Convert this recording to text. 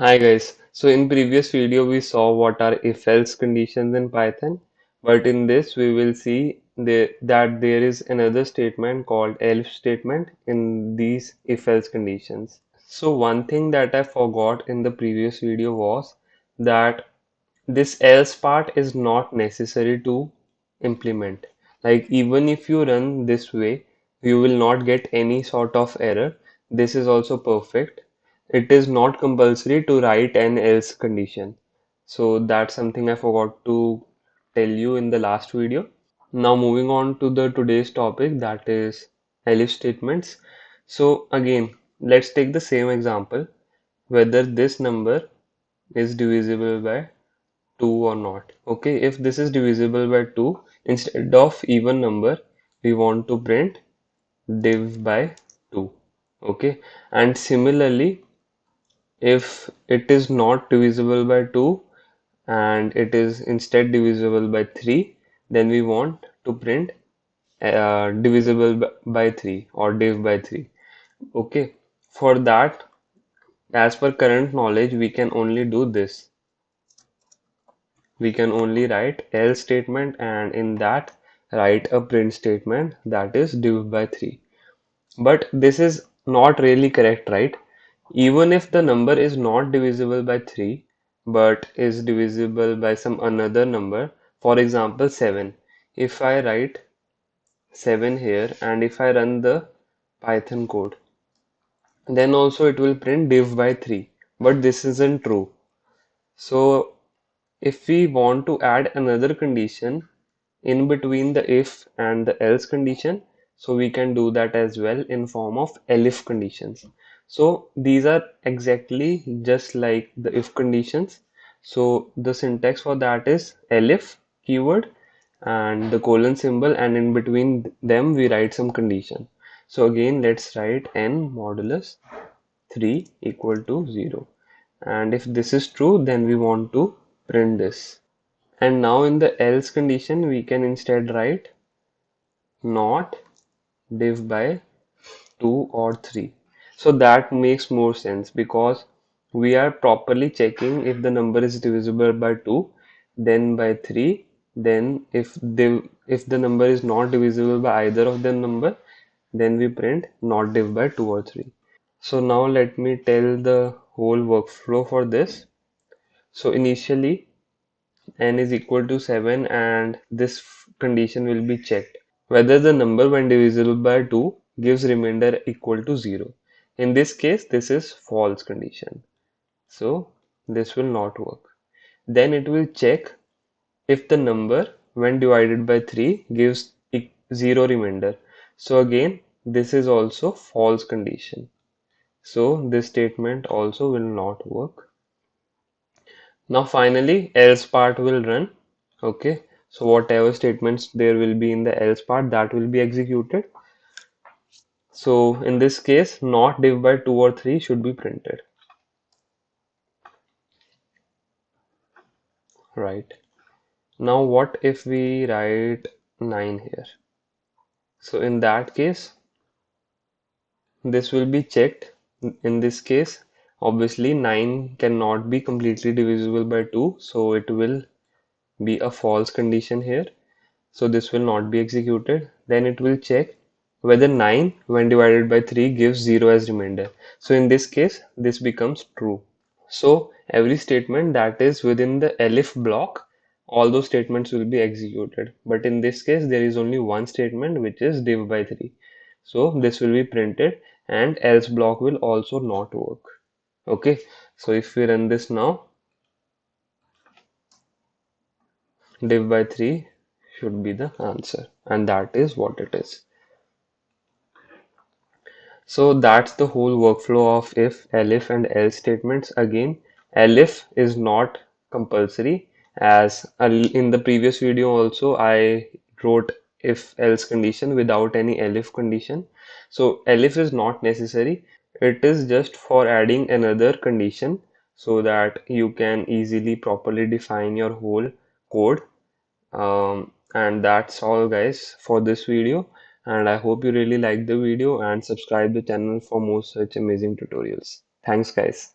Hi guys. So in previous video we saw what are if-else conditions in Python, but in this we will see that there is another statement called else statement in these if-else conditions. So one thing that I forgot in the previous video was that this else part is not necessary to implement. Like even if you run this way, you will not get any sort of error. This is also perfect. It is not compulsory to write an else condition. So that's something I forgot to tell you in the last video. Now moving on to the today's topic, that is elif statements. So again, let's take the same example, whether this number is divisible by 2 or not. Okay, if this is divisible by 2, instead of even number, we want to print div by 2. Okay, and similarly, if it is not divisible by 2 and it is instead divisible by 3, then we want to print divisible by 3 or div by 3. Okay, for that, as per current knowledge, we can only do this. We can only write else statement and in that write a print statement that is div by 3. But this is not really correct, right? Even if the number is not divisible by 3 but is divisible by some another number, for example 7. If I write 7 here and if I run the Python code, then also it will print div by 3. But this isn't true. So if we want to add another condition in between the if and the else condition, so we can do that as well in form of elif conditions. So these are exactly just like the if conditions. So the syntax for that is elif keyword and the colon symbol, and in between them we write some condition. So again, let's write n modulus 3 equal to 0, and if this is true, then we want to print this. And now in the else condition, we can instead write not div by 2 or 3. So that makes more sense because we are properly checking if the number is divisible by 2, then by 3, then if the number is not divisible by either of the number, then we print not div by 2 or 3. So now let me tell the whole workflow for this. So initially n is equal to 7 and this condition will be checked whether the number when divisible by 2 gives remainder equal to 0. In this case, this is false condition. So this will not work. Then it will check if the number when divided by 3 gives 0 remainder. So again, this is also false condition. So this statement also will not work. Now finally, else part will run. Okay, so whatever statements there will be in the else part, that will be executed. So in this case, not div by 2 or 3 should be printed, right? Now what if we write 9 here? So in that case, this will be checked. In this case, obviously 9 cannot be completely divisible by 2, so it will be a false condition here. So this will not be executed. Then it will check whether 9 when divided by 3 gives 0 as remainder. So in this case, this becomes true. So every statement that is within the elif block, all those statements will be executed. But in this case, there is only one statement which is div by 3. So this will be printed and else block will also not work. Okay, so if we run this now, div by 3 should be the answer, and that is what it is. So that's the whole workflow of if, elif, and else statements. Again, elif is not compulsory, as in the previous video also I wrote if else condition without any elif condition. So elif is not necessary. It is just for adding another condition so that you can easily properly define your whole code. And that's all guys for this video, and I hope you really like the video and subscribe the channel for more such amazing tutorials. Thanks guys.